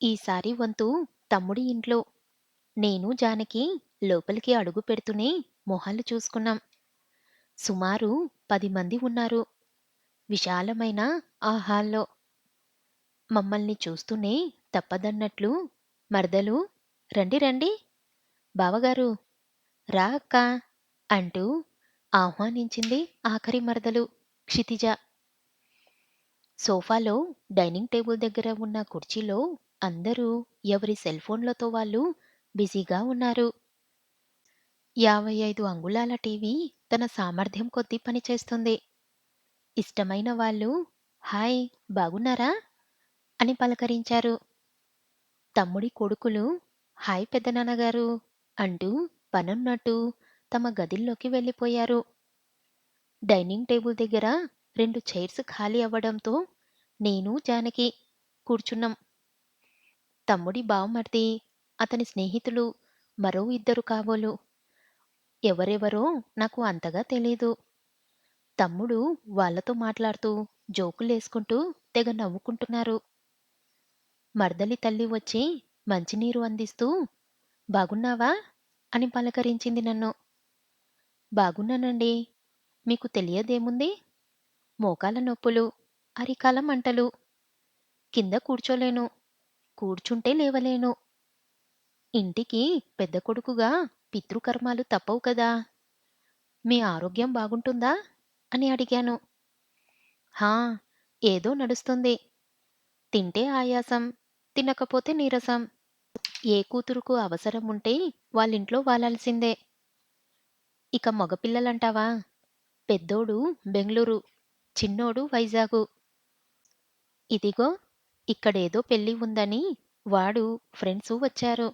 ఈసారి వంతు తమ్ముడి ఇంట్లో. నేను, జానకి లోపలికి అడుగు పెడుతూనే మొహాలు చూసుకున్నాం. సుమారు 10 మంది ఉన్నారు విశాలమైన ఆ హాల్లో. మమ్మల్ని చూస్తూనే తప్పదన్నట్లు మరదలు, రండి రండి, బావగారు, రా అక్కా అంటూ ఆహ్వానించింది ఆఖరి మరదలు క్షితిజ. సోఫాలో డైనింగ్ టేబుల్ దగ్గర ఉన్న కుర్చీలో అందరూ ఎవరి సెల్ ఫోన్లతో వాళ్ళు బిజీగా ఉన్నారు. 55 అంగుళాల టీవీ తన సామర్థ్యం కొద్దీ పనిచేస్తుంది. ఇష్టమైన వాళ్ళు హాయ్, బాగున్నారా అని పలకరించారు. తమ్ముడి కొడుకులు హాయ్ పెద్దనాన్నగారు అంటూ పనున్నట్టు తమ గదిల్లోకి వెళ్ళిపోయారు. డైనింగ్ టేబుల్ దగ్గర 2 చైర్స్ ఖాళీ అవ్వడంతో నేను, జానకి కూర్చున్నాం. తమ్ముడి బావమరిది, అతని స్నేహితులు మరో ఇద్దరు కాబోలు. ఎవరెవరో నాకు అంతగా తెలీదు. తమ్ముడు వాళ్ళతో మాట్లాడుతూ జోకులేసుకుంటూ తెగ నవ్వుకుంటున్నారు. మరదలి తల్లి వచ్చి మంచినీరు అందిస్తూ బాగున్నావా అని పలకరించింది నన్ను. బాగున్నానండి. మీకు తెలియదేముంది? మోకాళ్ళ నొప్పులు, అరికాల మంటలు. కింద కూర్చోలేను, కూర్చుంటే లేవలేను. ఇంటికి పెద్ద కొడుకుగా పితృకర్మాలు తప్పవు కదా! మీ ఆరోగ్యం బాగుంటుందా అని అడిగాను. హా, ఏదో నడుస్తుంది. తింటే ఆయాసం, తినకపోతే నీరసం. ఏ కూతురుకు అవసరముంటే వాళ్ళింట్లో వాలాల్సిందే. ఇక మగపిల్లలంటావా? పెద్దోడు బెంగుళూరు, చిన్నోడు వైజాగు. ఇదిగో ఇక్కడేదో పెళ్లి ఉందని వాడు, ఫ్రెండ్సు వచ్చారు.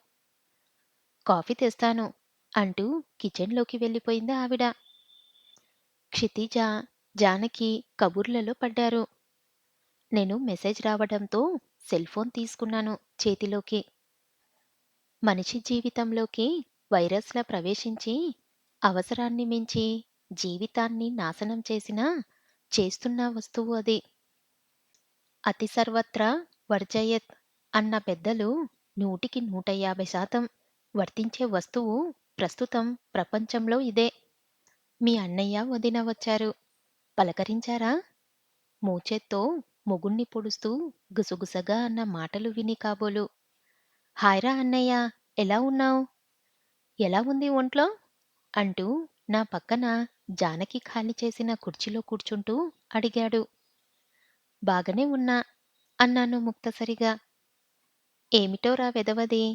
కాఫీ తెస్తాను అంటూ కిచెన్లోకి వెళ్ళిపోయింది ఆవిడ. క్షితిజ, జానకి కబుర్లలో పడ్డారు. నేను మెసేజ్ రావడంతో సెల్ ఫోన్ తీసుకున్నాను చేతిలోకి. మనిషి జీవితంలోకి వైరస్‌లా ప్రవేశించి అవసరాన్ని మించి జీవితాన్ని నాశనం చేస్తున్న వస్తువు అది. అతి సర్వత్రా వర్జయేత్ అన్న పెద్దలు 100కి 150% వర్తించే వస్తువు ప్రస్తుతం ప్రపంచంలో ఇదే. మీ అన్నయ్య, వదిన వచ్చారు. పలకరించారా? మోచేత్తో మొగుణ్ణి పొడుస్తూ గుసగుసగా అన్న మాటలు విని కాబోలు. హాయ్ రా అన్నయ్య, ఎలా ఉన్నావ్? ఎలా ఉంది ఒంట్లో? అంటూ నా పక్కన జానకి ఖాళీ చేసిన కుర్చీలో కూర్చుంటూ అడిగాడు. బాగానే ఉన్నా అన్నాను ముక్తసరిగా. ఏమిటోరా వెధవది,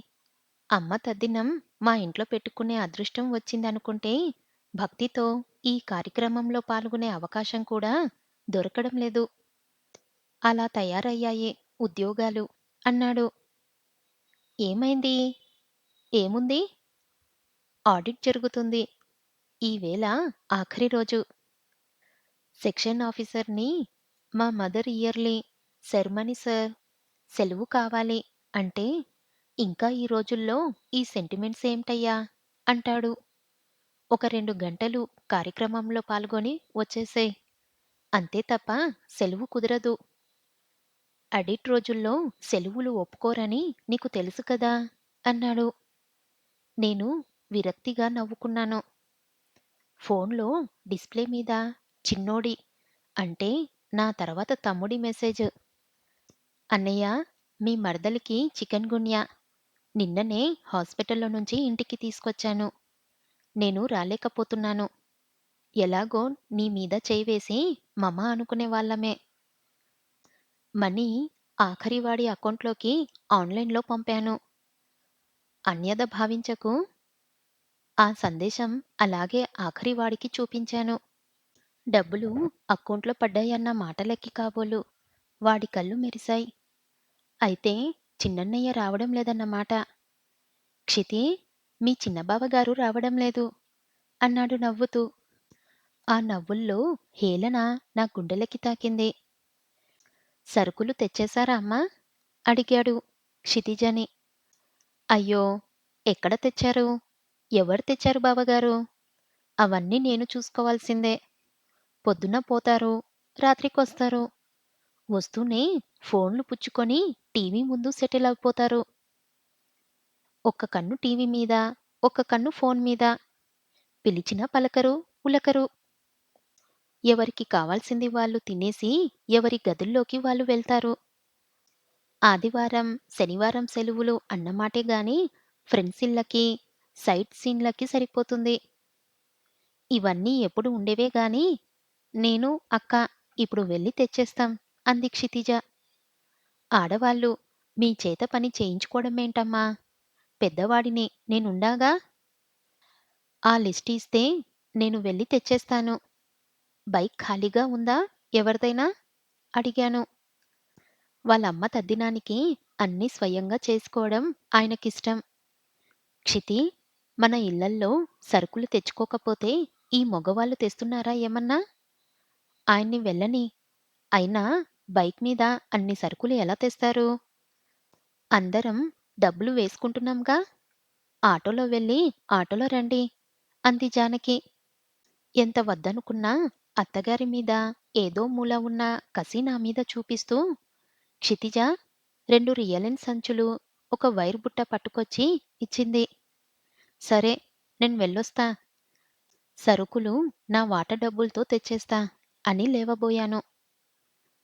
అమ్మ తద్దినం మా ఇంట్లో పెట్టుకునే అదృష్టం వచ్చిందనుకుంటే భక్తితో ఈ కార్యక్రమంలో పాల్గొనే అవకాశం కూడా దొరకడం లేదు. అలా తయారయ్యాయి ఉద్యోగాలు అన్నాడు. ఏమైంది? ఏముంది? ఆడిట్ జరుగుతుంది. ఈవేళ ఆఖరి రోజు. సెక్షన్ ఆఫీసర్‌ని మా మదర్ ఇయర్లీ సెరమనీ సార్, సెలవు కావాలి అంటే ఇంకా ఈ రోజుల్లో ఈ సెంటిమెంట్స్ ఏమిటయ్యా అంటాడు. ఒక 2 గంటలు కార్యక్రమంలో పాల్గొని వచ్చేసేయ్. అంతే తప్ప సెలవు కుదరదు. ఆడిట్ రోజుల్లో సెలవులు ఒప్పుకోరని నీకు తెలుసు కదా అన్నాడు. నేను విరక్తిగా నవ్వుకున్నాను. ఫోన్లో డిస్‌ప్లే మీద చిన్నోడి, అంటే నా తర్వాత తమ్ముడి మెసేజ్. అన్నయ్య, మీ మరదలికి చికెన్ గున్యా. నిన్ననే హాస్పిటల్లో నుంచి ఇంటికి తీసుకొచ్చాను. నేను రాలేకపోతున్నాను. ఎలాగో నీ మీద చెయ్యి వేసి మమ అనుకునే వాళ్ళమే. మనీ ఆఖరివాడి అకౌంట్లోకి ఆన్‌లైన్‌లో పంపాను. అన్యథ భావించకు. ఆ సందేశం అలాగే ఆఖరివాడికి చూపించాను. డబ్బులు అకౌంట్లో పడ్డాయన్న మాటలెక్కి కాబోలు వాడి కళ్ళు మెరిశాయి. అయితే చిన్నన్నయ్య రావడం లేదన్నమాట. క్షితి, మీ చిన్నబావగారు రావడం లేదు అన్నాడు నవ్వుతూ. ఆ నవ్వుల్లో హేళన నా గుండెలకి తాకింది. సరుకులు తెచ్చేశారా అమ్మా అడిగాడు క్షితిజని. అయ్యో, ఎక్కడ తెచ్చారు? ఎవరు తెచ్చారు బావగారు? అవన్నీ నేను చూసుకోవాల్సిందే. పొద్దున్న పోతారు, రాత్రికొస్తారు. వస్తూనే ఫోన్లు పుచ్చుకొని టీవీ ముందు సెటిల్ అయిపోతారు. ఒక్క కన్ను టీవీ మీద, ఒక్క కన్ను ఫోను మీద. పిలిచినా పలకరు, ఉలకరు. ఎవరికి కావాల్సింది వాళ్ళు తినేసి, ఎవరి గదుల్లోకి వాళ్ళు వెళ్తారు. ఆదివారం, శనివారం సెలవులు అన్నమాటే గాని, ఫ్రెండ్స్ ఇళ్ళకి, సైట్ సీన్‌లకి సరిపోతుంది. ఇవన్నీ ఎప్పుడు ఉండేవే గాని, నేను, అక్క ఇప్పుడు వెళ్లి తెచ్చేస్తాం అంది క్షితిజ. ఆడవాళ్ళు మీ చేత పని చేయించుకోవడమేంటమ్మా? పెద్దవాడిని నేనుండాగా. ఆ లిస్ట్ ఇస్తే నేను వెళ్లి తెచ్చేస్తాను. బైక్ ఖాళీగా ఉందా ఎవరిదైనా? అడిగాను. వాళ్ళమ్మ తద్దినానికి అన్నీ స్వయంగా చేసుకోవడం ఆయనకిష్టం. క్షితి, మన ఇళ్ళల్లో సరుకులు తెచ్చుకోకపోతే ఈ మగవాళ్ళు తెస్తున్నారా ఏమన్నా? ఆయన్ని వెళ్ళని. అయినా బైక్ మీద అన్ని సరుకులు ఎలా తెస్తారు? అందరం డబ్బులు వేసుకుంటున్నాంగా. ఆటోలో వెళ్ళి ఆటోలో రండి అంది జానకి. ఎంత వద్దనుకున్నా అత్తగారి మీద ఏదో మూల ఉన్న కసి నా మీద చూపిస్తూ, క్షితిజ 2 రియలిన్ సంచులు, ఒక వైర్ బుట్ట పట్టుకొచ్చి ఇచ్చింది. సరే, నేను వెళ్ళొస్తా. సరుకులు నా వాటా డబ్బులతో తెచ్చేస్తా అని లేవబోయాను.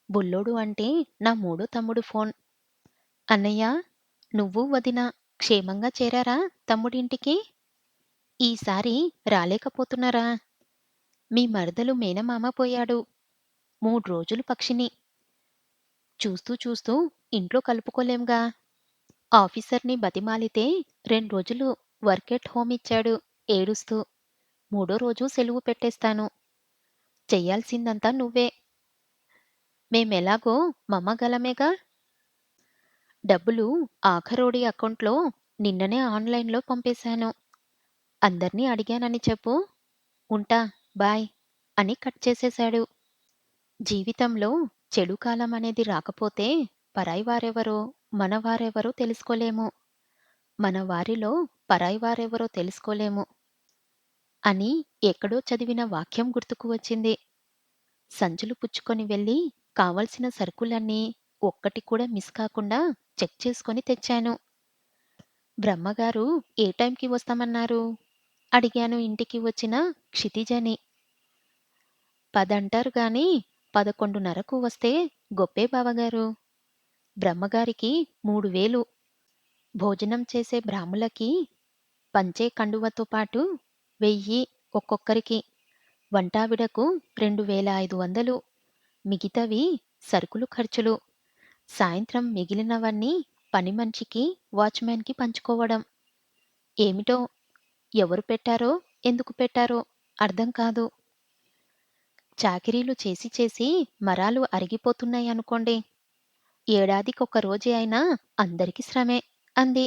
బుల్లోడు అంటే నా మూడో తమ్ముడు ఫోన్. అన్నయ్య, నువ్వు వదిన క్షేమంగా చేరారా తమ్ముడింటికి? ఈసారి రాలేకపోతున్నారా? మీ మరదలు మేనమామ పోయాడు. 3 రోజులు పక్షిని. చూస్తూ చూస్తూ ఇంట్లో కలుపుకోలేంగా. ఆఫీసర్‌ని బతిమాలితే 2 రోజులు వర్క్ ఎట్ హోమ్ ఇచ్చాడు ఏడుస్తూ. మూడో రోజు సెలవు పెట్టేస్తాను. చెయ్యాల్సిందంతా నువ్వే. మేమెలాగో మమ్మగలమేగా. డబ్బులు ఆఖరోడి అకౌంట్‌లో నిన్ననే ఆన్‌లైన్‌లో పంపేశాను. అందర్నీ అడిగానని చెప్పు. ఉంటా. బాయ్ అని కట్ చేసేశాడు. జీవితంలో చెడు కాలమనేది రాకపోతే పరాయి వారెవరో, మనవారెవరో తెలుసుకోలేము. మన వారిలో పరాయి వారెవరో తెలుసుకోలేము అని ఎక్కడో చదివిన వాక్యం గుర్తుకు వచ్చింది. సంచులు పుచ్చుకొని వెళ్ళి కావలసిన సరుకులన్నీ ఒక్కటి కూడా మిస్ కాకుండా చెక్ చేసుకొని తెచ్చాను. బ్రహ్మగారు ఏ టైంకి వస్తామన్నారు? అడిగాను ఇంటికి వచ్చిన క్షితిజని. 10 అంటారు గాని 11:30కు వస్తే గొప్పే బావగారు. బ్రహ్మగారికి 3000. భోజనం చేసే బ్రాహ్ములకి పంచే కండువతో పాటు 1000 ఒక్కొక్కరికి. వంటావిడకు 2500. మిగతావి సరుకులు ఖర్చులు. సాయంత్రం మిగిలినవన్నీ పనిమనిషికి, వాచ్‌మ్యాన్‌కి పంచుకోవడం. ఏమిటో ఎవరు పెట్టారో, ఎందుకు పెట్టారో అర్థం కాదు. చాకిరీలు చేసి చేసి మరాలు అరిగిపోతున్నాయనుకోండి. ఏడాదికొక్క రోజే అయినా అందరికి శ్రమే అంది.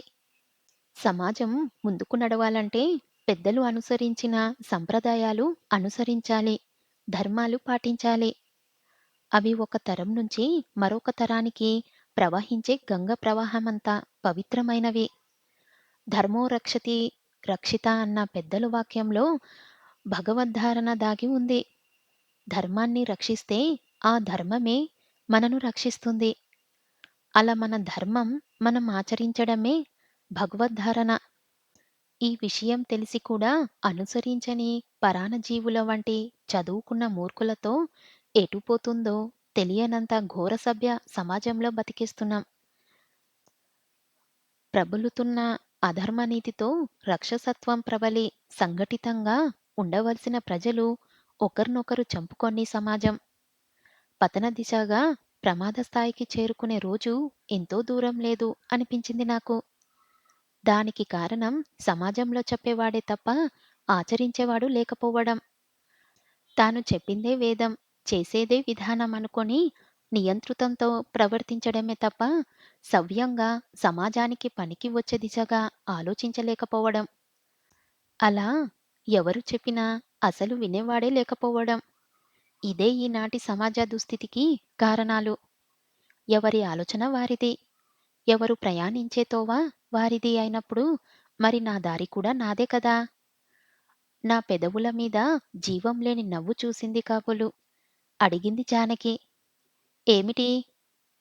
సమాజం ముందుకు నడవాలంటే పెద్దలు అనుసరించిన సంప్రదాయాలు అనుసరించాలి. ధర్మాలు పాటించాలి. అవి ఒక తరం నుంచి మరొక తరానికి ప్రవహించే గంగ ప్రవాహమంత పవిత్రమైనవి. ధర్మో రక్షతి రక్షిత అన్న పెద్దల వాక్యంలో భగవద్ధారణ దాగి ఉంది. ధర్మాన్ని రక్షిస్తే ఆ ధర్మమే మనను రక్షిస్తుంది. అలా మన ధర్మం మనం ఆచరించడమే భగవద్ధారణ. ఈ విషయం తెలిసి కూడా అనుసరించని పరాన్నజీవుల వంటి చదువుకున్న మూర్ఖులతో ఎటుపోతుందో తెలియనంత ఘోర సభ్య సమాజంలో బతికేస్తున్నాం. ప్రబలుతున్న అధర్మనీతితో రక్షసత్వం ప్రబలి సంఘటితంగా ఉండవలసిన ప్రజలు ఒకరినొకరు చంపుకొని సమాజం పతన దిశగా ప్రమాద స్థాయికి చేరుకునే రోజు ఎంతో దూరం లేదు అనిపించింది నాకు. దానికి కారణం సమాజంలో చెప్పేవాడే తప్ప ఆచరించేవాడు లేకపోవడం. తాను చెప్పిందే వేదం, చేసేదే విధానం అనుకొని నియంతృత్వంతో ప్రవర్తించడమే తప్ప సవ్యంగా సమాజానికి పనికి వచ్చే దిశగా ఆలోచించలేకపోవడం. అలా ఎవరు చెప్పినా అసలు వినేవాడే లేకపోవడం. ఇదే ఈనాటి సమాజ దుస్థితికి కారణాలు. ఎవరి ఆలోచన వారిది. ఎవరు ప్రయాణించే తోవ వారిది అయినప్పుడు మరి నా దారి కూడా నాదే కదా! నా పెదవుల మీద జీవం లేని నవ్వు చూసింది కాబోలు. అడిగింది జానకి. ఏమిటి?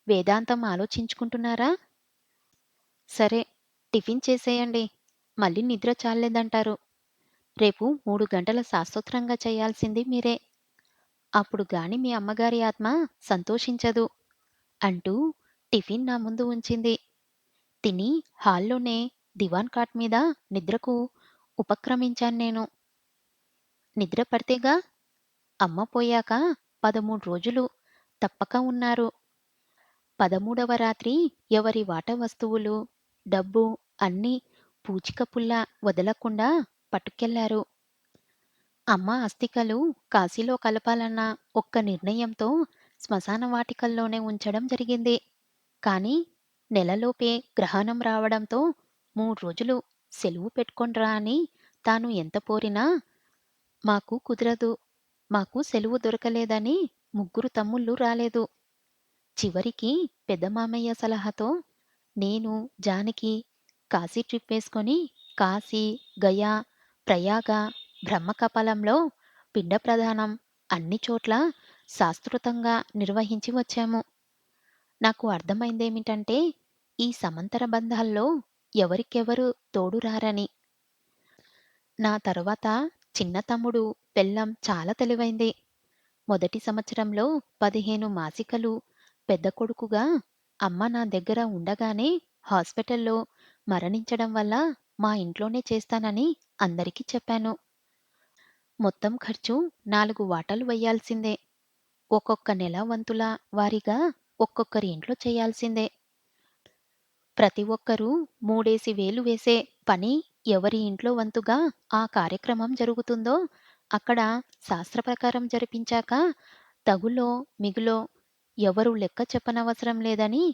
వేదాంతం ఆలోచించుకుంటున్నారా? సరే, టిఫిన్ చేసేయండి. మళ్ళీ నిద్ర చాల్లేదంటారు. రేపు 3 గంటల శాస్త్రోత్తంగా చేయాల్సింది మీరే. అప్పుడు గాని మీ అమ్మగారి ఆత్మ సంతోషించదు అంటూ టిఫిన్ నా ముందు ఉంచింది. తిని హాల్లోనే దివాన్ కాట్ మీద నిద్రకు ఉపక్రమించాను నేను. నిద్ర పడితేగా అమ్మ పోయాక 13 రోజులు తప్పక ఉన్నారు. 13వ రాత్రి ఎవరి వాటా వస్తువులు, డబ్బు అన్నీ పూచిక పుల్ల వదలకుండా పట్టుకెళ్లారు. అమ్మ అస్థికలు కాశీలో కలపాలన్న ఒక్క నిర్ణయంతో శ్మశాన వాటికల్లోనే ఉంచడం జరిగింది. కానీ నెలలోపే గ్రహణం రావడంతో 3 రోజులు సెలవు పెట్టుకొనిరా అని తాను ఎంత పోరినా మాకు కుదరదు. మాకు సెలవు దొరకలేదని ముగ్గురు తమ్ముళ్ళు రాలేదు. చివరికి పెద్ద మామయ్య సలహాతో నేను, జానకి కాశీ ట్రిప్ వేసుకొని కాశీ, గయా, ప్రయాగ, బ్రహ్మకపాలంలో పిండ ప్రదానం అన్ని చోట్ల శాస్త్రోతంగా నిర్వహించి వచ్చాము. నాకు అర్థమైందేమిటంటే ఈ సమంతర బంధాల్లో ఎవరికెవరు తోడు రారని. నా తరువాత చిన్న తమ్ముడు పెళ్ళాం చాలా తెలివైంది. మొదటి సంవత్సరంలో 15 మాసికలు పెద్ద కొడుకుగా అమ్మ నా దగ్గర ఉండగానే హాస్పిటల్లో మరణించడం వల్ల మా ఇంట్లోనే చేస్తానని అందరికీ చెప్పాను. మొత్తం ఖర్చు 4 వాటాలు వెయ్యాల్సిందే. ఒక్కొక్క నెల వంతుల వారీగా ఒక్కొక్కరి ఇంట్లో చేయాల్సిందే. ప్రతి ఒక్కరూ మూడేసి వేలు వేసే పని ఎవరి ఇంట్లో వంతుగా ఆ కార్యక్రమం జరుగుతుందో అక్కడ శాస్త్ర ప్రకారం జరిపించాక తగులో మిగులో ఎవరు లెక్క చెప్పనవసరం లేదని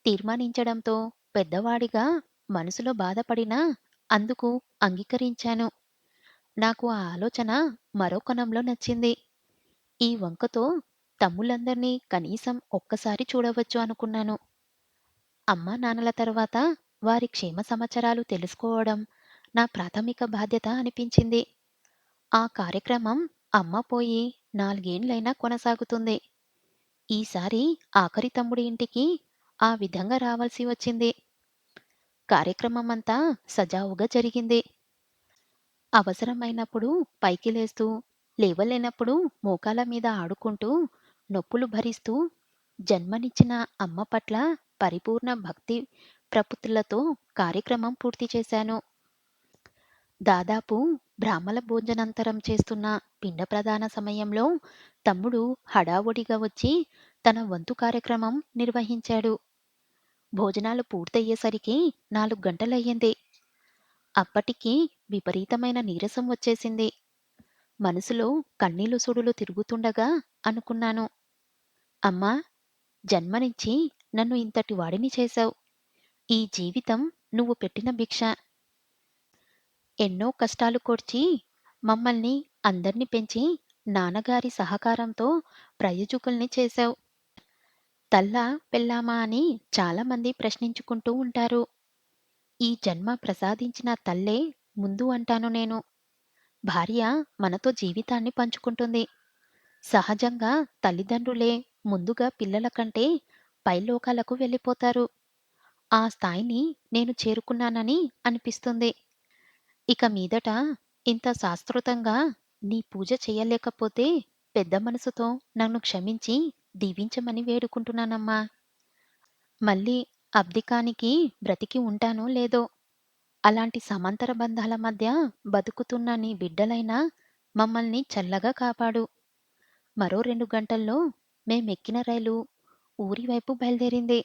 తీర్మానించడంతో పెద్దవాడిగా మనసులో బాధపడినా అందుకు అంగీకరించాను. నాకు ఆ ఆలోచన మరో కోణంలో నచ్చింది. ఈ వంకతో తమ్ముళ్ళందర్నీ కనీసం ఒక్కసారి చూడవచ్చు అనుకున్నాను. అమ్మా నాన్నల తర్వాత వారి క్షేమ సమాచారాలు తెలుసుకోవడం నా ప్రాథమిక బాధ్యత అనిపించింది. ఆ కార్యక్రమం అమ్మ పోయి 4 ఏళ్లైనా కొనసాగుతుంది. ఈసారి ఆఖరి తమ్ముడి ఇంటికి ఆ విధంగా రావాల్సి వచ్చింది. కార్యక్రమమంతా సజావుగా జరిగింది. అవసరమైనప్పుడు పైకి లేస్తూ, లేవలేనప్పుడు మోకాళ్ళ మీద ఆడుకుంటూ, నొప్పులు భరిస్తూ, జన్మనిచ్చిన అమ్మ పట్ల పరిపూర్ణ భక్తి ప్రపత్తులతో కార్యక్రమం పూర్తి చేశాను. దాదాపు బ్రాహ్మణ భోజనాంతరం చేస్తున్న పిండ ప్రదాన సమయంలో తమ్ముడు హడావుడిగా వచ్చి తన వంతు కార్యక్రమం నిర్వహించాడు. భోజనాలు పూర్తయ్యేసరికి 4 గంటలయ్యింది. అప్పటికి విపరీతమైన నీరసం వచ్చేసింది. మనసులో కన్నీళ్లు సుడులు తిరుగుతుండగా అనుకున్నాను. అమ్మా, జన్మనిచ్చి నన్ను ఇంతటి వాడిని చేశావు. ఈ జీవితం నువ్వు పెట్టిన భిక్ష. ఎన్నో కష్టాలు కోర్చి మమ్మల్ని అందర్నీ పెంచి నాన్నగారి సహకారంతో ప్రయోజకుల్ని చేశావు. తల్లా పెళ్ళామా అని చాలామంది ప్రశ్నించుకుంటూ ఉంటారు. ఈ జన్మ ప్రసాదించిన తల్లే ముందు అంటాను నేను. భార్య మనతో జీవితాన్ని పంచుకుంటుంది. సహజంగా తల్లిదండ్రులే ముందుగా పిల్లల కంటే పైలోకాలకు వెళ్ళిపోతారు. ఆ స్థాయిని నేను చేరుకున్నానని అనిపిస్తుంది. ఇక మీదట ఇంత శాస్త్రోతంగా నీ పూజ చెయ్యలేకపోతే పెద్ద మనసుతో నన్ను క్షమించి దీవించమని వేడుకుంటున్నానమ్మా. మళ్ళీ అబ్దికానికి బ్రతికి ఉంటానో లేదో, అలాంటి సమాంతర బంధాల మధ్య బతుకుతున్న నీ బిడ్డలైనా మమ్మల్ని చల్లగా కాపాడు. మరో 2 గంటల్లో మేమెక్కిన రైలు ఊరి వైపు బయలుదేరింది.